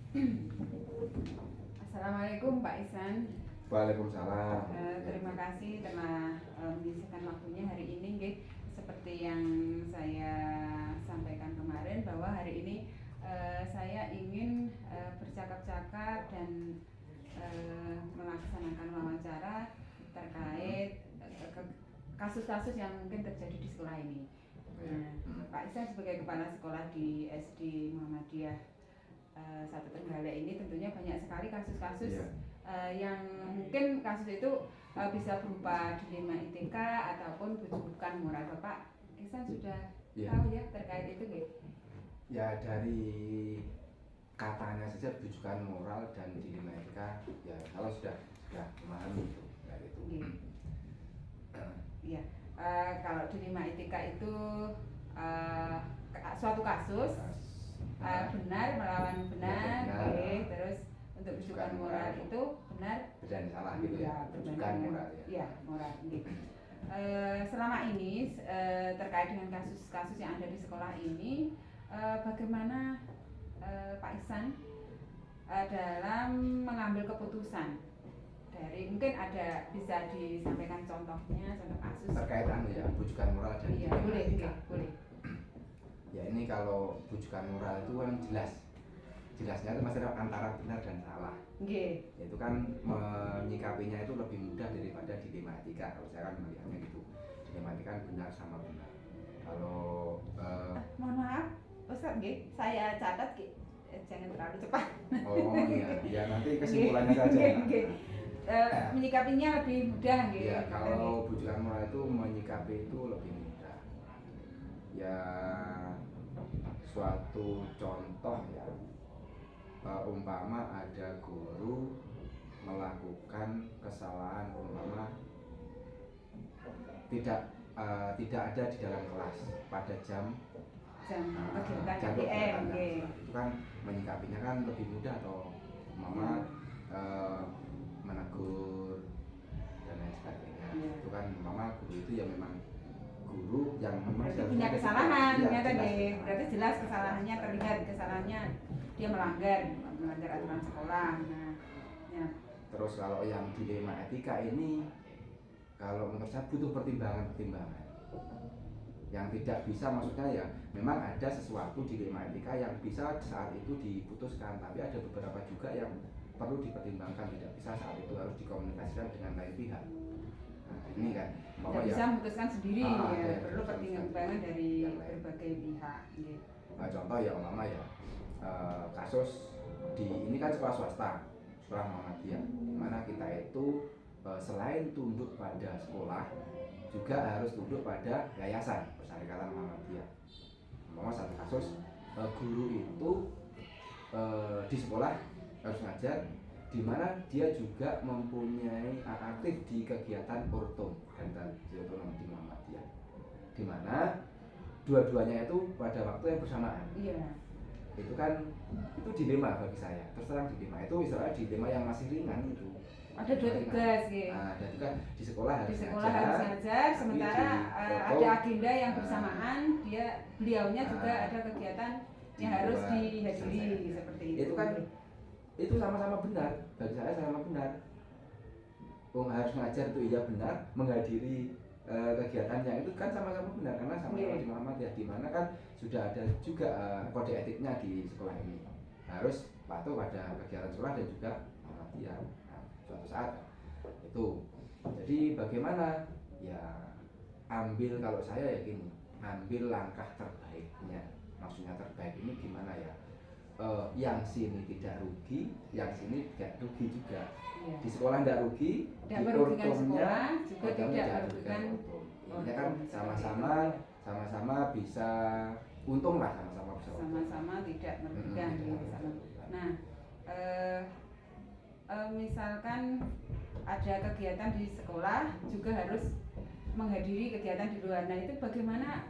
Assalamualaikum Pak Ihsan. Waalaikumsalam. Terima kasih telah menyisihkan waktunya hari ini, nggih. Seperti yang saya sampaikan kemarin bahwa hari ini saya ingin bercakap-cakap dan melaksanakan wawancara terkait kasus-kasus yang mungkin terjadi di sekolah ini. Pak Ihsan sebagai kepala sekolah di SD Muhammadiyah Satu Trenggalek ini tentunya banyak sekali kasus-kasus yang mungkin kasus itu bisa berupa dilema ITK ataupun bujukan moral. Bapak Ihsan sudah tahu ya terkait itu nggih? Ya, dari katanya saja bujukan moral dan dilema etika, ya kalau sudah memahami itu kayak itu. Iya. Kalau dilema etika itu suatu kasus benar melawan benar, terus untuk bujukan moral itu benar dan salah gitu ya, bujukan moral ya. Iya, moral gitu. Selama ini terkait dengan kasus-kasus yang ada di sekolah ini, bagaimana Pak Ihsan dalam mengambil keputusan dari, mungkin ada bisa disampaikan contohnya, contoh kasus terkait ya bujukan moral dan boleh. Ya, ini kalau bujukan moral itu kan jelasnya itu masih antara benar dan salah. Itu kan menyikapinya itu lebih mudah daripada dilema etika. Kalau saya kan melihatnya gitu, dilema etika kan benar sama benar. Kalau mohon maaf Ustaz, saya catat jangan terlalu cepat. Oh iya, nanti kesimpulannya saja. Menyikapinya lebih mudah ya, kalau bujukan moral itu menyikapi itu lebih mudah. Ya, suatu contoh ya, umpama ada guru melakukan kesalahan, umpama tidak ada di dalam kelas pada jam KPM, itu kan menyikapinya kan lebih mudah, atau umpama menegur dan lain sebagainya. Itu kan umpama guru itu ya memang guru yang memang punya kesalahan, berarti jelas kesalahannya, terlihat kesalahannya, dia melanggar aturan sekolah. Terus kalau yang dilema etika ini, kalau menurut saya butuh pertimbangan yang tidak bisa, maksudnya ya memang ada sesuatu dilema etika yang bisa saat itu diputuskan, tapi ada beberapa juga yang perlu dipertimbangkan, tidak bisa saat itu, harus dikomunikasikan dengan lain pihak. Ini kan tidak bisa memutuskan sendiri, perlu pertimbangan dari berbagai pihak. Contoh ya umpama ya kasus ini kan sekolah swasta, sekolah Muhammadiyah, dimana kita itu selain tunduk pada sekolah juga harus tunduk pada yayasan Persyarikatan Muhammadiyah. Umpama satu kasus guru itu di sekolah harus ngajar, di mana dia juga mempunyai aktif di kegiatan Ortom dan Otonom di Muhammadiyah, di mana dua-duanya itu pada waktu yang bersamaan. Itu kan dilema bagi saya, terus terang dilema itu istilahnya dilema yang masih ringan itu. Ada dua tugas ada juga di sekolah harus ngajar, sementara ada agenda yang bersamaan, beliaunya juga ada kegiatan yang harus dihadiri seperti itu. Itu kan itu sama-sama benar, bagi saya sama benar. Harus ngajar itu iya benar, menghadiri kegiatan yang itu kan sama-sama benar, karena sama-sama di Muhammadiyah, di mana kan sudah ada juga kode etiknya di sekolah ini, harus patuh pada kegiatan sekolah dan juga Muhammadiyah. Suatu saat itu, jadi bagaimana ya, kalau saya ya gini, ambil langkah terbaiknya. Maksudnya terbaik ini gimana ya, yang sini tidak rugi, yang sini tidak rugi juga. Di sekolah tidak rugi, tidak merugikan sekolah, juga tidak merugikan Ortom. Ini kan sama-sama bisa untung lah, sama-sama tidak merugikan. Nah, misalkan ada kegiatan di sekolah juga harus menghadiri kegiatan di luar. Nah, itu bagaimana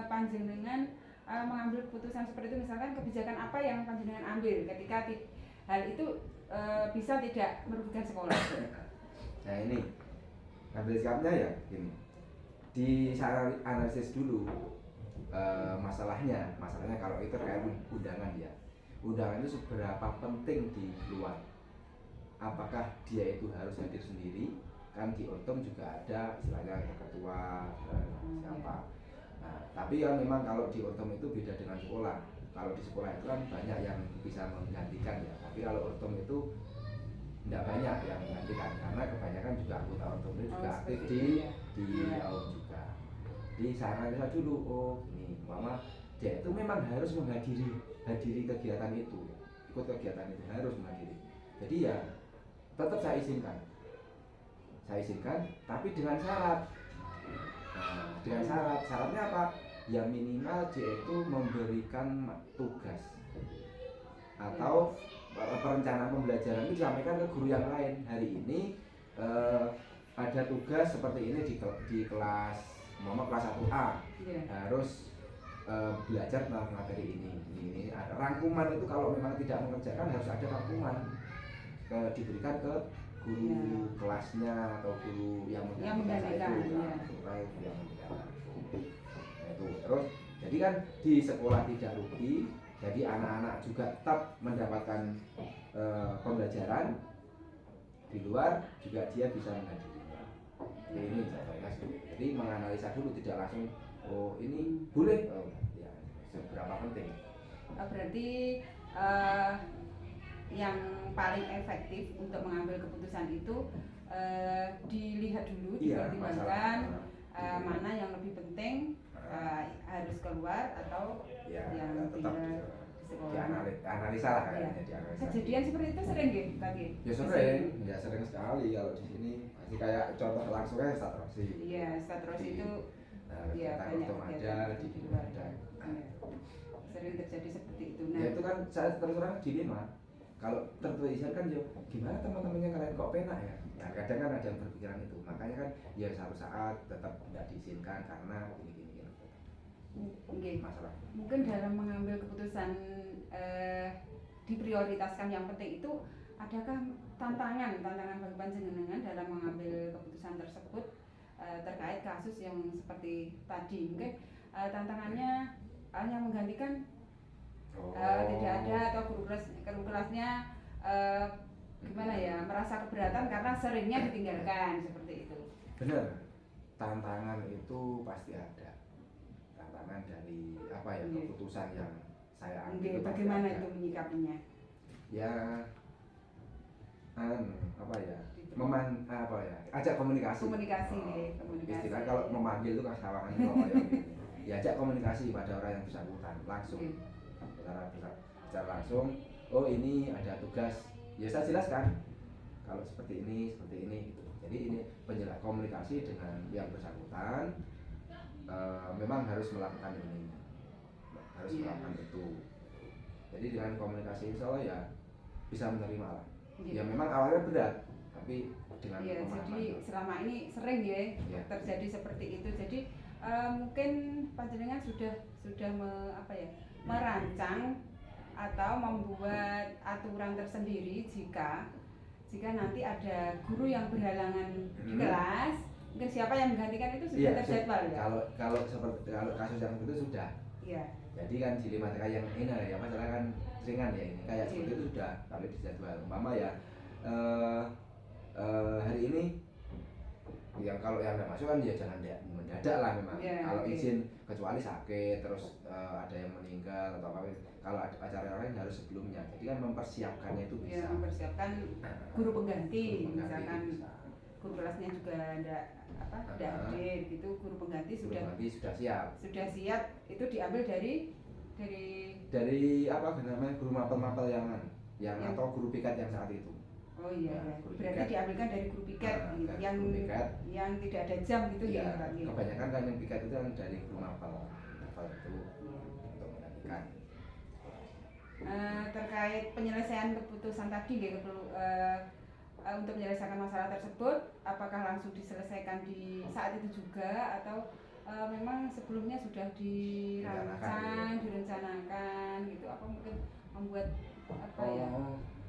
panjenengan mengambil keputusan seperti itu? Misalkan kebijakan apa yang panjenengan ambil ketika hal itu bisa tidak merugikan sekolah? Nah, ini ambil sikapnya ya gini, di saya analisis dulu masalahnya kalau itu terkait undangan ya. undangan itu seberapa penting di luar. Apakah dia itu harus hadir sendiri? Kan di Ortom juga ada istilahnya ketua siapa. Nah, tapi kan memang kalau di Ortom itu beda dengan sekolah. Kalau di sekolah itu kan banyak yang bisa menggantikan ya. Tapi kalau Ortom itu tidak banyak yang menggantikan karena kebanyakan juga anggota Ortom itu juga aktif di AUM juga. Di sana kita dulu, oh ini mama dia itu memang harus hadiri kegiatan itu, ikut kegiatan itu harus menghadiri. Jadi ya tetap saya izinkan, tapi dengan syarat. Nah, dengan syaratnya apa? Ya minimal dia itu memberikan tugas atau perencanaan pembelajaran itu disampaikan ke guru yang lain. Hari ini ada tugas seperti ini di kelas kelas 1A harus belajar tentang materi ini. Ada rangkuman itu kalau memang tidak mengerjakan harus ada rangkuman diberikan ke guru kelasnya atau guru yang menggantikan itu. Itu terus jadi kan di sekolah tidak rugi, jadi anak-anak juga tetap mendapatkan pembelajaran di luar juga dia bisa menghadirinya. Ini jadi menganalisa dulu, tidak langsung oh ini boleh, oh, ya seberapa penting. Berarti yang paling efektif untuk mengambil keputusan itu dilihat dulu, dipertimbangkan mana yang lebih penting, harus keluar atau yang tetap di sekolah. Dianalisa lah kayaknya. Kejadian seperti itu sering nggih, Kaki? Ya sering sekali kalau di sini. Masih kayak contoh langsungnya Ustadz Rosi. Iya, Ustadz Rosi itu ya banyak ada di luar ada. Sering terjadi seperti itu. Nah, ya itu kan saya terus terang dilema. Kalau tertulisan kan ya gimana teman-temannya kalian kok penak ya? Nah kadang kan ada yang berpikiran itu, makanya kan ya satu saat tetap tidak diizinkan karena gini. Masalah. Mungkin dalam mengambil keputusan diprioritaskan yang penting itu, adakah tantangan bagi panjenengan dalam mengambil keputusan tersebut terkait kasus yang seperti tadi? Mungkin tantangannya hanya menggantikan tidak ada atau guru kelasnya gimana ya, merasa keberatan karena seringnya ditinggalkan seperti itu. Benar, tantangan itu pasti ada. Tantangan dari apa ya, keputusan yang saya ambil. Bagaimana itu menyikapinya? Ya ajak komunikasi. Istilah kalau memanggil itu kan sawangan ya ajak komunikasi pada orang yang bersangkutan langsung. Secara langsung, oh ini ada tugas, ya saya jelaskan kalau seperti ini gitu. Jadi ini penjelasan komunikasi dengan yang bersangkutan, memang harus melakukan ini, melakukan itu. Jadi dengan komunikasi insya Allah ya bisa menerima lah. Ya memang awalnya berat, tapi dengan pemahaman. Jadi selama ini sering ya terjadi seperti itu. Jadi mungkin panjenengan sudah merancang atau membuat aturan tersendiri jika nanti ada guru yang berhalangan di kelas, mungkin siapa yang menggantikan itu sudah terjadwal ya. Kalau kasus yang itu sudah. Iya. Jadi kan dilematika yang ini ya, masalah kan seringan ya ini kayak seperti itu sudah kalau dijadwal. Umpama ya hari ini yang kalau yang nggak masuk kan ya jangan mendadak lah memang. Kalau izin kecuali sakit terus ada yang meninggal atau apa, kalau ada acara lain harus sebelumnya. Jadi kan mempersiapkannya itu bisa. Mempersiapkan guru pengganti, misalkan guru kelasnya juga ada hadir gitu, guru pengganti sudah siap. Sudah siap, itu diambil dari apa namanya, guru mapel yang atau guru piket yang saat itu. Oh iya, berarti diambilkan dari guru piket yang tidak ada jam gitu ya. Kebanyakan kan yang piket itu yang dari guru mapel itu untuk menggantikan. Terkait penyelesaian keputusan tadi untuk menyelesaikan masalah tersebut, apakah langsung diselesaikan di saat itu juga atau memang sebelumnya sudah dirancang, direncanakan gitu? Apa mungkin membuat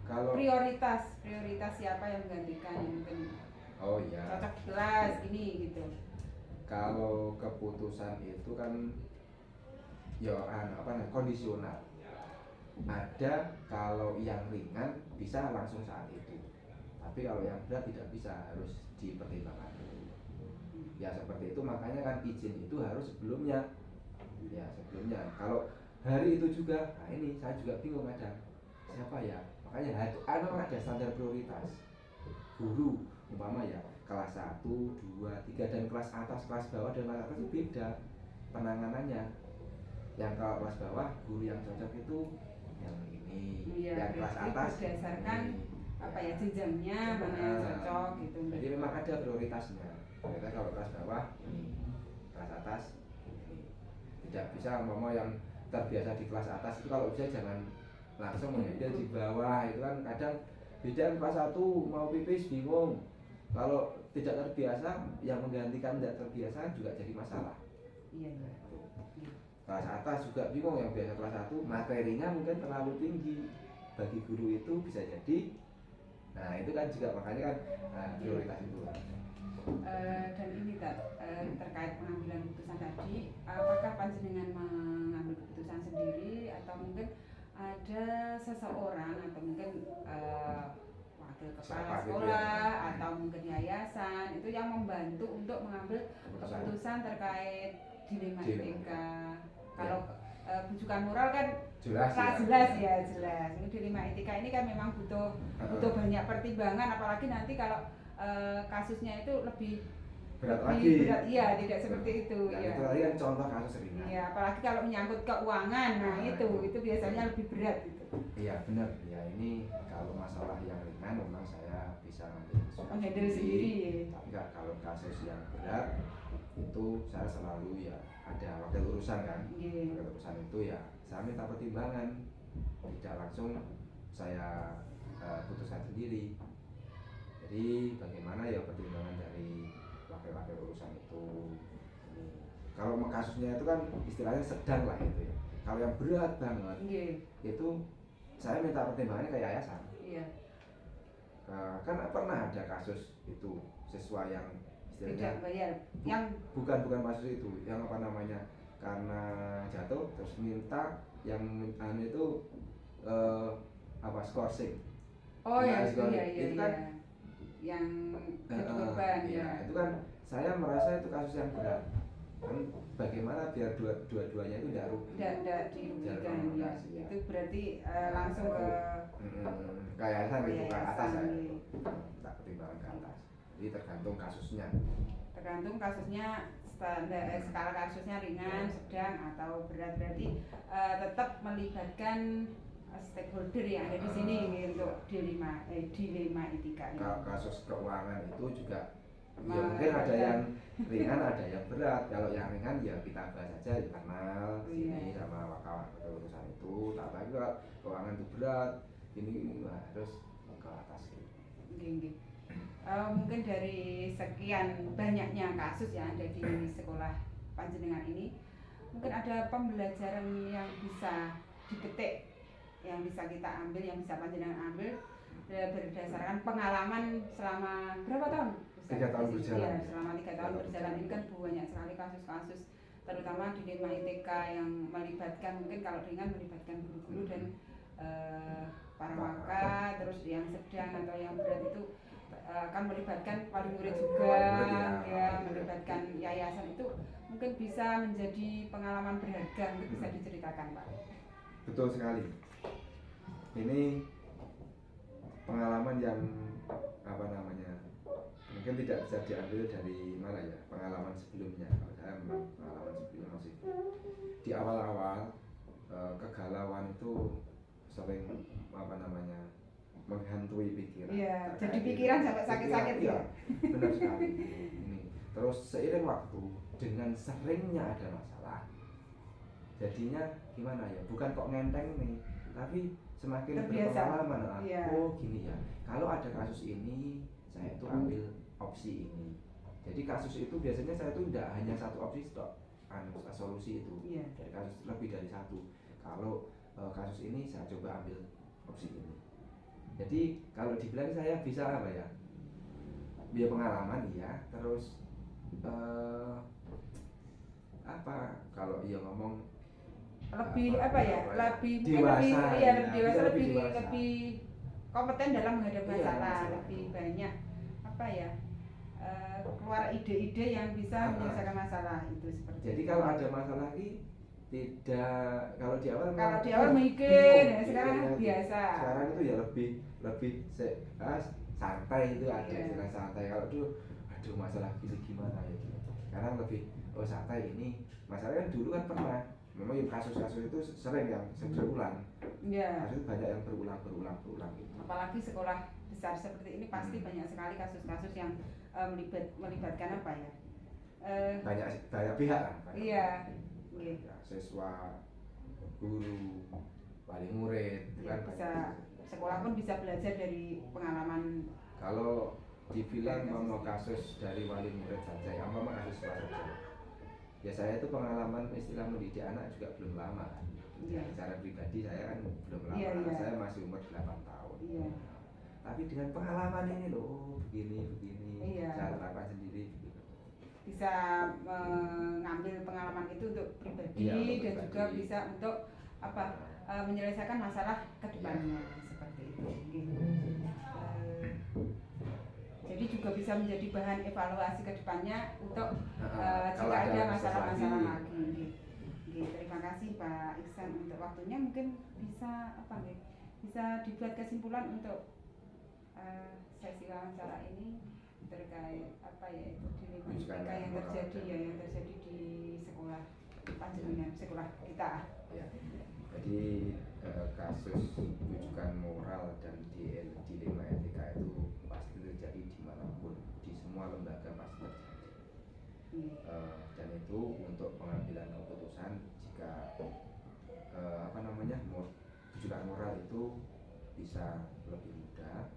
kalau prioritas siapa yang menggantikan yang mungkin cocok di kelas ini gitu? Kalau keputusan itu kan kondisional. ada kalau yang ringan bisa langsung saat itu, tapi kalau yang berat tidak bisa, harus dipertimbangkan dulu. Ya seperti itu, makanya kan izin itu harus sebelumnya. Ya sebelumnya. Kalau hari itu juga, nah ini saya juga bingung kadang siapa ya. Makanya memang ada standar prioritas. Guru umpama ya kelas 1, 2, 3 dan kelas atas, kelas bawah dan kelas atas itu beda penanganannya. Yang kalau kelas bawah guru yang cocok itu yang ini, Iya, yang kelas atas berdasarkan ini. apa ya jenjangnya mana yang cocok gitu. Jadi memang ada prioritasnya. Prioritas kalau kelas bawah ini, kelas atas ini. Tidak bisa umpama yang terbiasa di kelas atas itu kalau bisa jangan langsung mengambil di bawah, itu kan kadang beda. Kelas 1 mau pipis bingung, kalau tidak terbiasa yang menggantikan tidak terbiasa juga jadi masalah. Iya. Kelas atas juga bingung, yang biasa kelas 1 materinya mungkin terlalu tinggi bagi guru itu bisa jadi. Nah itu kan juga makanya kan prioritas itu. Dan ini terkait pengambilan keputusan tadi, apakah panjenengan mengambil keputusan sendiri atau mungkin ada seseorang atau mungkin wakil kepala sekolah atau mungkin yayasan itu yang membantu untuk mengambil keputusan terkait dilema etika? Kalau bujukan moral kan jelas ya. Ini dilema etika ini kan memang butuh banyak pertimbangan, apalagi nanti kalau kasusnya itu lebih berat, iya tidak seperti itu. Nah, ya. Itu tadi kan contoh kasus ringan. Iya, apalagi kalau menyangkut keuangan, itu biasanya lebih berat itu. Iya benar. Ya ini kalau masalah yang ringan memang saya bisa handle sendiri. Tapi kalau kasus yang berat itu saya selalu ya ada wakil urusan kan. Wakil urusan itu ya saya minta pertimbangan, tidak langsung saya putuskan sendiri. Jadi bagaimana ya pertimbangan dari wakil-wakil urusan itu. Kalau kasusnya itu kan istilahnya sedang lah itu ya. Kalau yang berat banget itu saya minta pertimbangannya ke yayasan. Iya. Kan pernah ada kasus itu siswa yang istilahnya tidak bayar. Yang bukan kasus itu, yang apa namanya karena jatuh terus minta yang itu skorsing. Oh ya, itu kan yang korban ya. Itu kan saya merasa itu kasus yang berat. Kan bagaimana biar dua-duanya itu tidak dirugikan ya. Itu berarti langsung ke yayasan itu ke atas ya. Tak pertimbangan ke atas. Jadi tergantung kasusnya skala kasusnya ringan, sedang atau berat, berarti tetap melibatkan stakeholder yang ada di sini untuk dilema etika. Kalau kasus keuangan itu juga ya mungkin ada yang ringan, ada yang berat. Kalau yang ringan ya kita bahas aja internal sini sama wakil urusan itu. Tapi kalau keuangan itu berat, ini harus ke atas gitu. Mungkin dari sekian banyaknya kasus yang ada di sekolah panjenengan ini, mungkin ada pembelajaran yang bisa dipetik, yang bisa kita ambil, yang bisa panjenengan ambil berdasarkan pengalaman selama berapa tahun? 3 tahun berjalan. Ya, selama 3 tahun berjalan ini kan banyak sekali kasus-kasus, terutama dilema etika yang melibatkan, mungkin kalau ringan melibatkan guru-guru dan para waka, terus yang sedang atau yang berat itu akan melibatkan wali murid juga, melibatkan yayasan. Itu mungkin bisa menjadi pengalaman berharga, mungkin bisa diceritakan Pak. Betul sekali. Ini pengalaman yang mungkin tidak bisa diambil dari mana ya, pengalaman sebelumnya. Kalau saya memang pengalaman sebelumnya masih di awal-awal kegalauan itu sering menghantui pikiran. Iya, jadi pikiran sampai sakit-sakit ya. Benar sekali. Ini. Terus seiring waktu dengan seringnya ada masalah, jadinya gimana ya? Bukan kok ngenteng nih, tapi semakin berpengalaman. Oh gini ya. Kalau ada kasus ini, saya itu ambil opsi ini. Jadi kasus itu biasanya saya itu tidak hanya satu opsi solusi itu. Dari kasus lebih dari satu. Kalau kasus ini saya coba ambil opsi ini. Jadi kalau dibilang saya bisa apa ya? Biar pengalaman ya. Terus kalau ngomong lebih apa ya, lebih mungkin dewasa, lebih ya, lebih dewasa, bisa lebih dewasa. lebih kompeten dalam menghadapi Iya, masalah, masalah. lebih banyak apa ya, keluar ide-ide yang bisa menyelesaikan masalah itu seperti Jadi itu. kalau ada masalah lagi tidak, kalau di awal mikir, ya, gitu, sekarang ya, biasa. sekarang itu ya lebih lebih santai, itu ada Iya. istilah santai. Kalau dulu aduh masalah gini gimana ya gitu. Sekarang lebih oh santai, ini masalahnya kan dulu kan pernah memang yang kasus-kasus itu sering yang berulang. Iya. Kasus banyak yang berulang gitu. Apalagi sekolah besar seperti ini pasti banyak sekali kasus-kasus yang melibatkan apa ya, banyak pihak lah. Iya. Ya, siswa, guru, wali murid, itu kan Bisa banyak. sekolah pun bisa belajar dari pengalaman. Kalau dibilang mau kasus dari wali murid saja, ya mau kasus siswa saja. Ya saya itu pengalaman istilah mendidik anak juga belum lama. Iya. Secara pribadi saya kan belum lama, Iya. saya masih umur 8 tahun. Iya. Tapi dengan pengalaman ini loh, begini, Iya. saya terapkan sendiri. Bisa mengambil pengalaman itu untuk pribadi, Iya, untuk dan pribadi. juga bisa untuk apa, menyelesaikan masalah ke depannya, seperti itu. Jadi juga bisa menjadi bahan evaluasi ke depannya untuk jika ada masalah-masalah lagi. Terima kasih Pak Iksan untuk waktunya. Mungkin bisa apa nih? Bisa dibuat kesimpulan untuk sesi wawancara ini terkait apa ya itu dilema yang terjadi di sekolah panjenengan, sekolah kita. Ya. Jadi kasus rujukan moral dan dilema etika itu pasti terjadi dimanapun, di semua lembaga pasti terjadi. Dan itu untuk pengambilan keputusan jika rujukan moral itu bisa lebih mudah,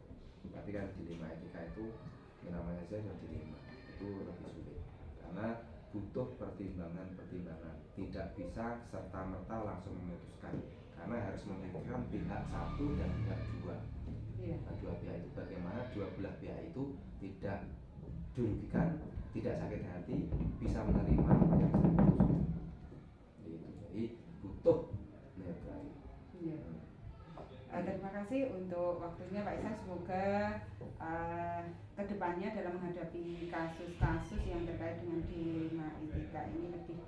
tapi kan dilema etika itu yang namanya saja dilema itu lebih sulit karena butuh pertimbangan, tidak bisa serta-merta langsung memutuskan karena harus memikirkan pihak satu dan pihak dua. Nah, dua pihak itu bagaimana dua belah pihak itu tidak dirugikan, tidak sakit hati, bisa menerima yang saya putuskan. Jadi butuh netral. Terima kasih untuk waktunya Pak Iksan. Semoga kedepannya dalam menghadapi kasus-kasus yang terkait dengan dilema etika ini lebih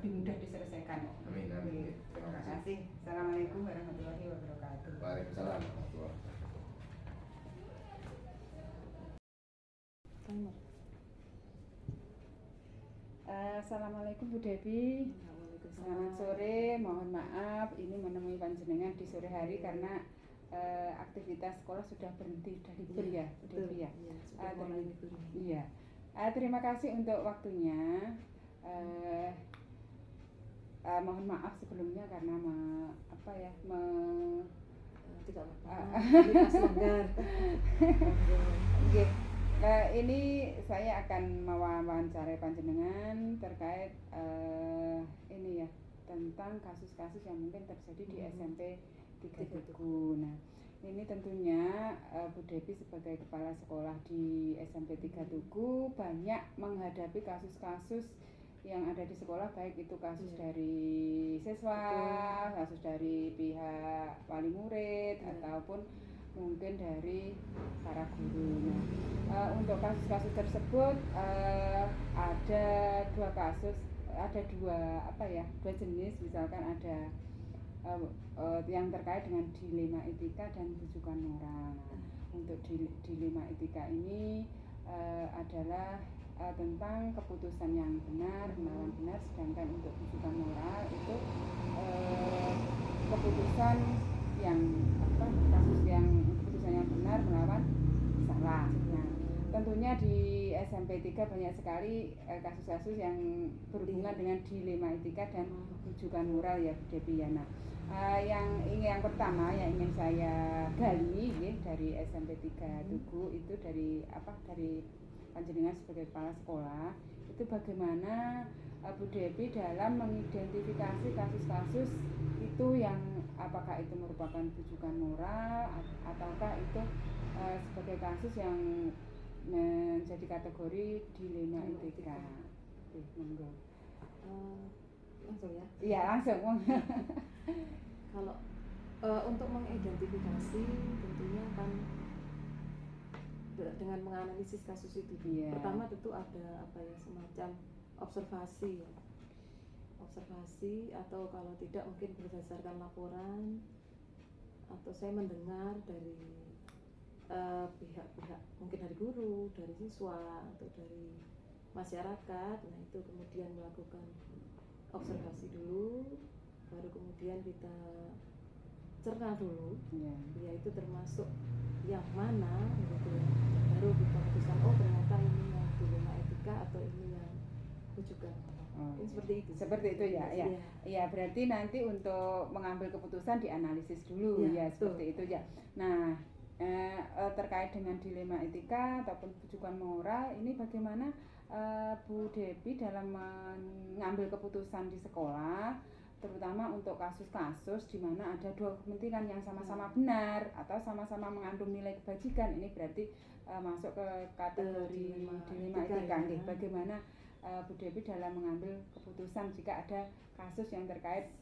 mudah diselesaikan. Amin. Terima kasih. Assalamualaikum warahmatullahi wabarakatuh. Waalaikumsalam. Assalamualaikum Bu Devi. Selamat sore, mohon maaf ini menemui panjenengan di sore hari karena aktivitas sekolah sudah berhenti, sudah libur ya Bu Devi ya. Iya. Terima kasih untuk waktunya. Mohon maaf sebelumnya karena tidak apa-apa. Ini saya akan mewawancarai panjenengan terkait ini ya, tentang kasus-kasus yang mungkin terjadi di SMP 3 Tugu. Nah, ini tentunya Bu Devi sebagai kepala sekolah di SMP 3 Tugu banyak menghadapi kasus-kasus yang ada di sekolah, baik itu kasus dari siswa, kasus dari pihak wali murid, ataupun mungkin dari para guru. Nah, untuk kasus-kasus tersebut ada dua jenis. Misalkan ada yang terkait dengan dilema etika dan rujukan moral. Untuk dilema etika ini adalah tentang keputusan yang benar, melawan benar, sedangkan untuk rujukan moral itu keputusan yang benar melawan salah. Nah, tentunya di SMP 3 banyak sekali kasus-kasus yang berhubungan dengan dilema etika dan rujukan moral ya Bu Devi ya. Nah, yang pertama yang ingin saya gali dari SMP 3 Tugu itu dari panjenengan sebagai kepala sekolah itu bagaimana Bu Devi dalam mengidentifikasi kasus-kasus itu yang apakah itu merupakan rujukan moral ataukah itu sebagai kasus yang menjadi kategori dilema etika. Monggo. langsung ya. Iya langsung. Kalau untuk mengidentifikasi tentunya kan dengan menganalisis kasus itu. Iya. Pertama tentu ada apa ya, semacam observasi ya. Observasi atau kalau tidak mungkin berdasarkan laporan atau saya mendengar dari pihak-pihak mungkin dari guru, dari siswa atau dari masyarakat. Nah itu kemudian melakukan observasi dulu, baru kemudian kita cerna dulu, yaitu termasuk yang mana gitu ya, baru kita putuskan oh ternyata ini yang dilema etika atau ini yang rujukan. Mungkin seperti itu. Seperti itu ya, ya. Ya berarti nanti untuk mengambil keputusan dianalisis dulu ya, seperti itu ya. Nah terkait dengan dilema etika ataupun rujukan moral ini bagaimana Bu Debbie dalam mengambil keputusan di sekolah, terutama untuk kasus-kasus di mana ada dua kepentingan yang sama-sama benar atau sama-sama mengandung nilai kebajikan, ini berarti masuk ke kategori dilema etika. Ya. Bagaimana Bu Debbie dalam mengambil keputusan jika ada kasus yang terkait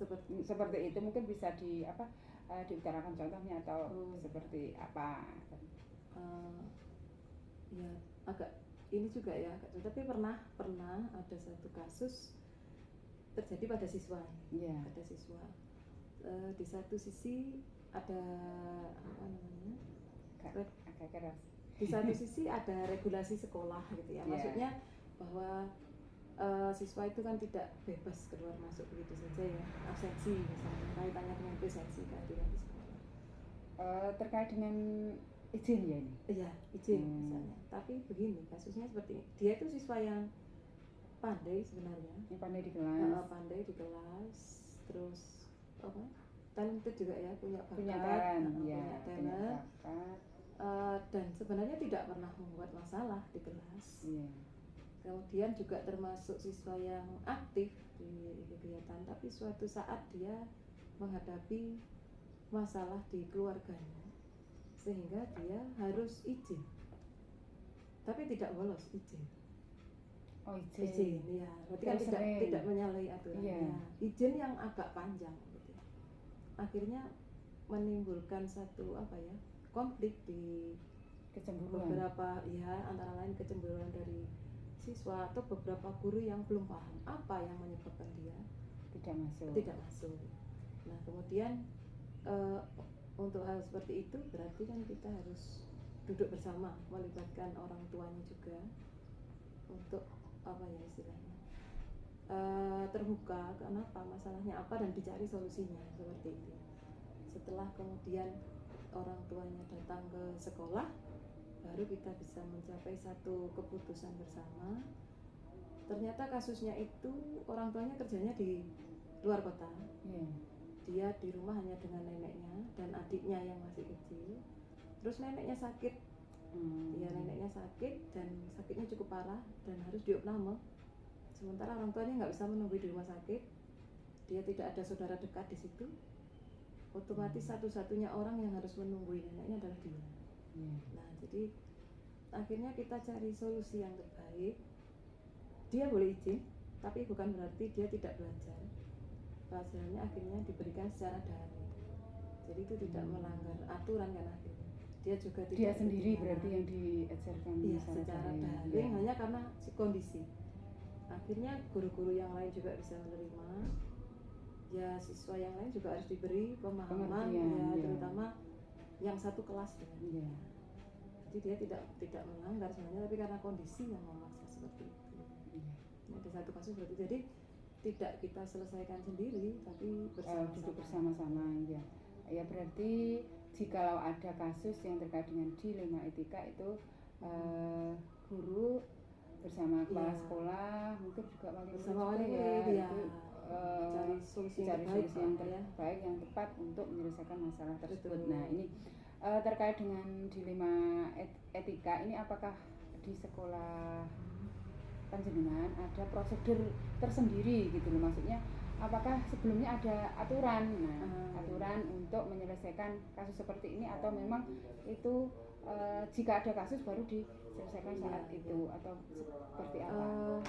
seperti itu, mungkin bisa diutarakan contohnya atau seperti apa? Ya agak ini juga ya, tapi pernah ada satu kasus terjadi pada siswa. Yeah. Pada siswa. Di satu sisi ada apa namanya? Agak keras. Di satu sisi ada regulasi sekolah gitu ya. Yeah. Maksudnya bahwa siswa itu kan tidak bebas keluar masuk begitu saja ya. Absensi misalnya, kaitannya dengan presensi kehadiran di sekolah. Terkait dengan izin ya ini? Iya, izin misalnya. Tapi begini, kasusnya seperti ini. Dia itu siswa yang pandai sebenarnya. Yang pandai di kelas. Pandai di kelas, terus apa? Talented juga ya, punya bakat, punya talent. Dan sebenarnya tidak pernah membuat masalah di kelas. Yeah. Kemudian juga termasuk siswa yang aktif di kegiatan, tapi suatu saat dia menghadapi masalah di keluarganya, sehingga dia harus izin, tapi tidak bolos izin. Oh izin, ya. Berarti kan tidak menyalahi aturan. Yeah. Izin yang agak panjang, gitu. Akhirnya menimbulkan satu konflik di beberapa antara lain kecemburuan dari siswa atau beberapa guru yang belum paham apa yang menyebabkan dia tidak masuk. Nah kemudian untuk hal seperti itu berarti kan kita harus duduk bersama, melibatkan orang tuanya juga untuk istilahnya terbuka kenapa, masalahnya apa, dan dicari solusinya seperti itu. Setelah kemudian orang tuanya datang ke sekolah, baru kita bisa mencapai satu keputusan bersama. Ternyata kasusnya itu orang tuanya kerjanya di luar kota. Dia di rumah hanya dengan neneknya dan adiknya yang masih kecil. Terus neneknya sakit. Neneknya sakit dan sakitnya cukup parah dan harus diopname. Sementara orang tuanya nggak bisa menunggu di rumah sakit. Dia tidak ada saudara dekat di situ. Otomatis satu-satunya orang yang harus menunggu neneknya adalah dia. Nah, jadi akhirnya kita cari solusi yang terbaik. Dia boleh izin, tapi bukan berarti dia tidak belajar. Pelajarannya akhirnya diberikan secara daring. Jadi itu tidak melanggar aturan kan akhirnya. Dia juga tidak. Dia sendiri berarti yang diajarkan secara daring hanya karena kondisi. Akhirnya guru-guru yang lain juga bisa menerima. Ya siswa yang lain juga harus diberi pemahaman terutama yang satu kelas dengan dia. Jadi dia tidak melanggar sebenarnya, tapi karena kondisi yang memaksa seperti itu. Ada satu kasus seperti itu. Jadi tidak kita selesaikan sendiri, tapi duduk bersama-sama ya. Ya berarti jikalau ada kasus yang terkait dengan dilema etika itu guru bersama kepala sekolah, mungkin juga wali murid itu cari solusi yang terbaik yang tepat untuk menyelesaikan masalah tersebut. Nah ini terkait dengan dilema etika ini, apakah di sekolah panjenengan ada prosedur tersendiri gitu loh, maksudnya apakah sebelumnya ada aturan aturan untuk menyelesaikan kasus seperti ini, atau memang itu jika ada kasus baru diselesaikan saat itu, atau seperti apa?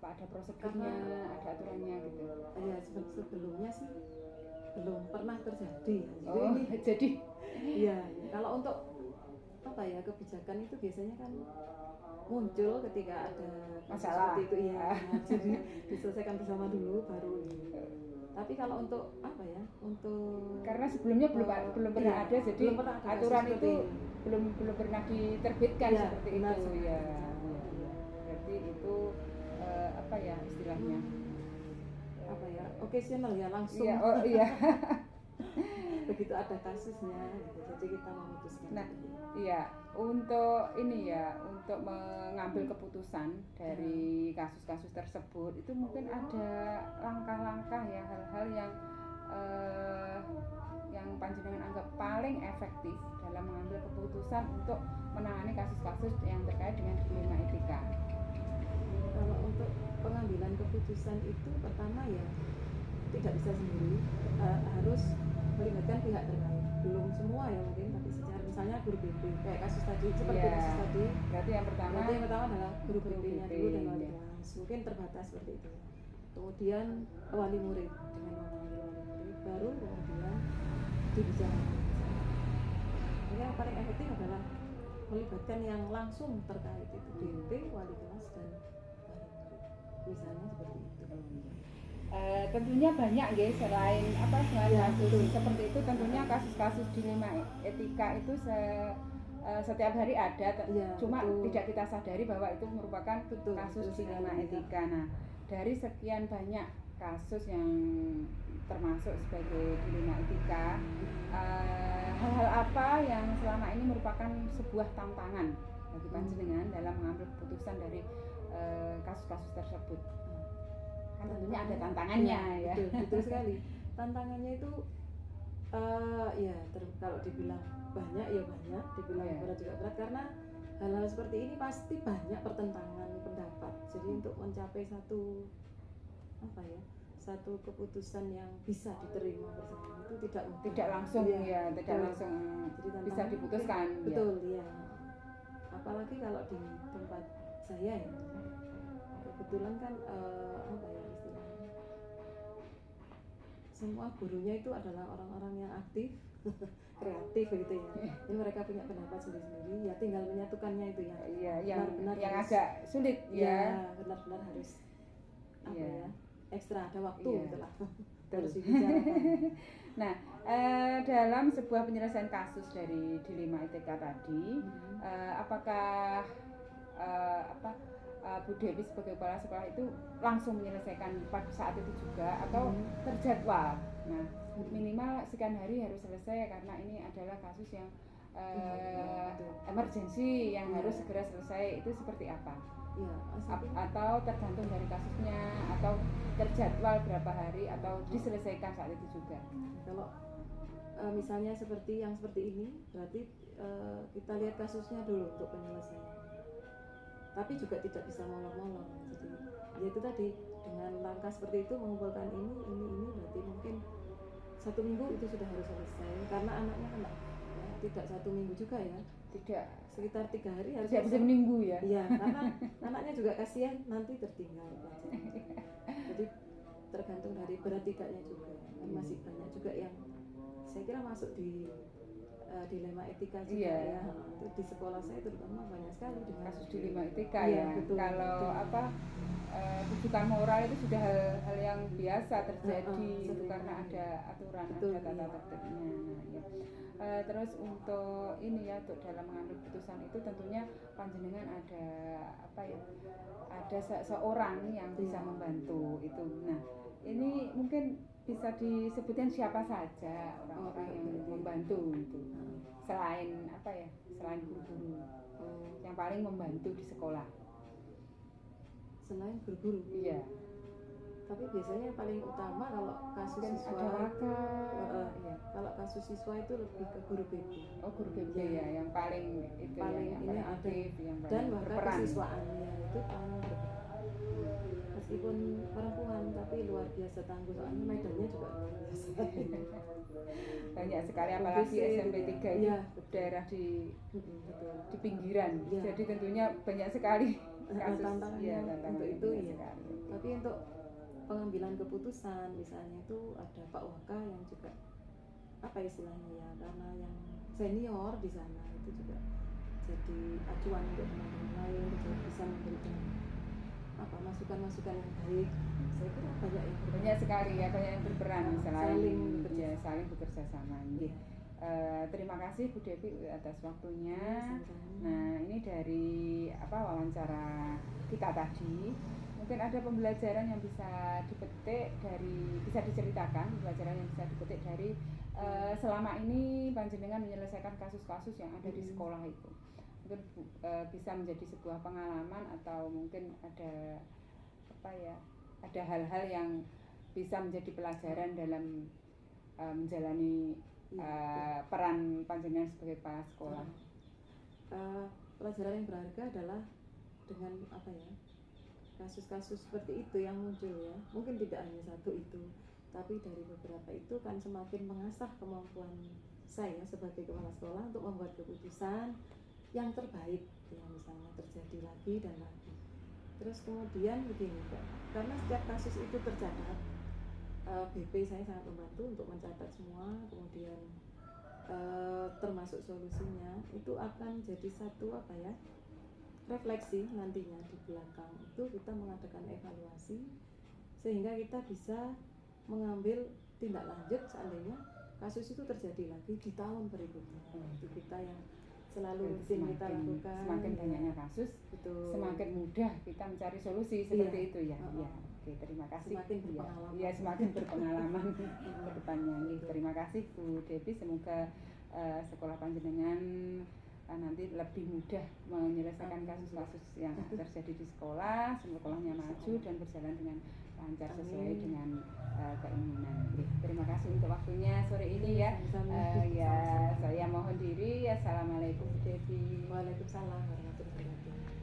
apa ada prosedurnya, ada aturannya gitu. Ya sebelumnya sih belum pernah terjadi ya. Oh, jadi Iya, kalau untuk apa ya kebijakan itu biasanya kan muncul ketika ada masalah seperti itu ya. Jadi diselesaikan bersama dulu baru ini. Tapi kalau untuk apa ya? Untuk karena sebelumnya belum pernah iya, ada, jadi belum pernah ada aturan kasus itu seperti belum pernah diterbitkan Iya, seperti benar, itu benar. ya. Berarti itu apa ya istilahnya? Apa ya? Occasional ya langsung. Iya, oh iya. Begitu ada kasusnya gitu. Jadi kita memutuskan. Nah, iya, untuk ini ya, untuk mengambil keputusan dari kasus-kasus tersebut itu mungkin ada langkah-langkah ya, hal-hal yang panjenengan anggap paling efektif dalam mengambil keputusan untuk menangani kasus-kasus yang terkait dengan dilema etika. Kalau untuk pengambilan keputusan itu pertama ya tidak bisa sendiri, harus melibatkan pihak terkait. Belum semua ya mungkin, tapi secara misalnya guru BP kayak kasus tadi seperti Iya. kasus tadi. Berarti yang pertama adalah guru BP-nya dulu dan wali iya. kelas. Mungkin terbatas seperti itu. Kemudian wali murid dengan memanggil wali murid, baru kemudian dibicarakan. Jadi yang paling efektif adalah melibatkan yang langsung terkait itu BP, wali kelas dan wali murid. Misalnya seperti itu. Tentunya banyak guys, selain Ya, kasus betul. seperti itu, tentunya kasus-kasus dilema etika itu setiap hari ada, Ya, cuma betul. tidak kita sadari bahwa itu merupakan Betul, kasus betul dilema sekali, etika. Nah, dari sekian banyak kasus yang termasuk sebagai dilema etika, hal-hal apa yang selama ini merupakan sebuah tantangan bagi panjenengan dalam mengambil keputusan dari kasus-kasus tersebut? Kan tentunya ada tantangannya ya. Betul sekali. Tantangannya itu kalau dibilang banyak ya banyak, dibilang Iya. berat juga berat karena hal-hal seperti ini pasti banyak pertentangan pendapat. Jadi untuk mencapai satu keputusan yang bisa diterima bersama itu tidak mudah. Tidak langsung Iya, tidak betul. langsung Jadi bisa tantangannya diputuskan. betul ya. Apalagi kalau di tempat saya ya, kebetulan kan istilahnya semua gurunya itu adalah orang-orang yang aktif, kreatif begitu ya. Jadi mereka punya pendapat sendiri-sendiri, ya tinggal menyatukannya itu ya. Iya, yang Benar-benar yang harus- agak sulit ya. Benar-benar harus Iya. ekstra ada waktu Iya. gitu lah. Betul. Harus dibicarakan. Nah, dalam sebuah penyelesaian kasus dari dilema etika tadi, apakah Bu Dewi sebagai kepala sekolah itu langsung menyelesaikan pada saat itu juga atau terjadwal? Nah, minimal sekian hari harus selesai karena ini adalah kasus yang emergensi yang harus segera selesai. Itu seperti apa? Ya, Atau tergantung dari kasusnya atau terjadwal berapa hari atau diselesaikan saat itu juga? kalau misalnya seperti ini berarti kita lihat kasusnya dulu untuk penyelesaian. Tapi juga tidak bisa molor-molor. Jadi ya itu tadi dengan langkah seperti itu mengumpulkan ini berarti mungkin 1 minggu itu sudah harus selesai karena anaknya kan tidak 1 minggu juga ya. Tidak Sekitar 3 hari harus bisa selesai. minggu ya. Iya, karena anaknya juga kasihan nanti tertinggal pelajaran. Jadi tergantung dari berat tidaknya juga. Kan masih banyak juga yang saya kira masuk di dilema etika juga Iya. ya. Itu di sekolah saya terutama banyak sekali dengan Kasus dilema etika Iya, ya. betul, Kalau betul. rujukan moral itu sudah hal yang biasa terjadi itu sering. karena ada aturan, Betul, ada tata iya. tertibnya. Nah, ya. Terus untuk ini ya, untuk dalam mengambil keputusan itu tentunya panjenengan ada ada seorang yang bisa Iya. membantu itu. Nah, ini mungkin bisa disebutkan siapa saja orang-orang yang membantu itu. Selain selain guru-guru yang paling membantu di sekolah. Selain guru-guru. Iya. Tapi biasanya yang paling utama kalau kasus Kan siswa ada wakil. iya. Kalau kasus siswa itu lebih ke guru BP. Oh, guru BP ya, yang paling itu Paling yang ini paling ada. aktif, yang Dan paling bahkan berperan. kesiswaannya itu paling berperan. Meskipun perempuan tapi luar biasa tangguh, soalnya medannya juga luar biasa. Banyak sekali apalagi Fisik, SMP 3 ini iya, betul. daerah di Betul. pinggiran. Iya. Jadi tentunya banyak sekali kasus Tantangannya tantangan untuk itu banyak iya. sekali. Tapi untuk pengambilan keputusan misalnya itu ada Pak Waka yang juga apa istilahnya ya, karena yang senior di sana itu juga jadi acuan untuk teman-teman lain, untuk bisa memberikan apa masukan-masukan yang baik. Saya kira banyak yang Banyak sekali ya, banyak yang berperan saling bekerja. ya, saling bekerja sama. Nggih. Terima kasih Bu Devi atas waktunya. Sama-sama. Nah, ini dari wawancara kita tadi. Mungkin ada pembelajaran yang bisa dipetik dari, bisa diceritakan pembelajaran yang bisa dipetik dari selama ini panjenengan menyelesaikan kasus-kasus yang ada di sekolah itu. Mungkin bisa menjadi sebuah pengalaman atau mungkin ada ada hal-hal yang bisa menjadi pelajaran dalam menjalani peran panjenengan sebagai kepala sekolah. Pelajaran yang berharga adalah dengan kasus-kasus seperti itu yang muncul ya, mungkin tidak hanya satu itu, tapi dari beberapa itu kan semakin mengasah kemampuan saya sebagai kepala sekolah untuk membuat keputusan yang terbaik yang misalnya terjadi lagi dan lagi. Terus kemudian begini Pak, karena setiap kasus itu tercatat, BP saya sangat membantu untuk mencatat semua, kemudian termasuk solusinya, itu akan jadi satu refleksi nantinya di belakang itu kita mengadakan evaluasi sehingga kita bisa mengambil tindak lanjut seandainya kasus itu terjadi lagi di tahun berikutnya. Itu kita yang selalu rutin kita lakukan. Semakin banyaknya kasus, betul, semakin mudah kita mencari solusi seperti itu ya. Iya. Oke, terima kasih. Semakin berpengalaman. Iya, semakin berpengalaman ke depannya. Terima kasih Bu Devi, semoga sekolah panjenengan nanti lebih mudah menyelesaikan kasus-kasus yang terjadi di sekolah, sekolahnya maju dan berjalan dengan lancar sesuai dengan keinginan. Terima kasih untuk waktunya sore ini ya. Ya, saya mohon diri. Assalamualaikum Bu Devi. Waalaikumsalam warahmatullahi wabarakatuh.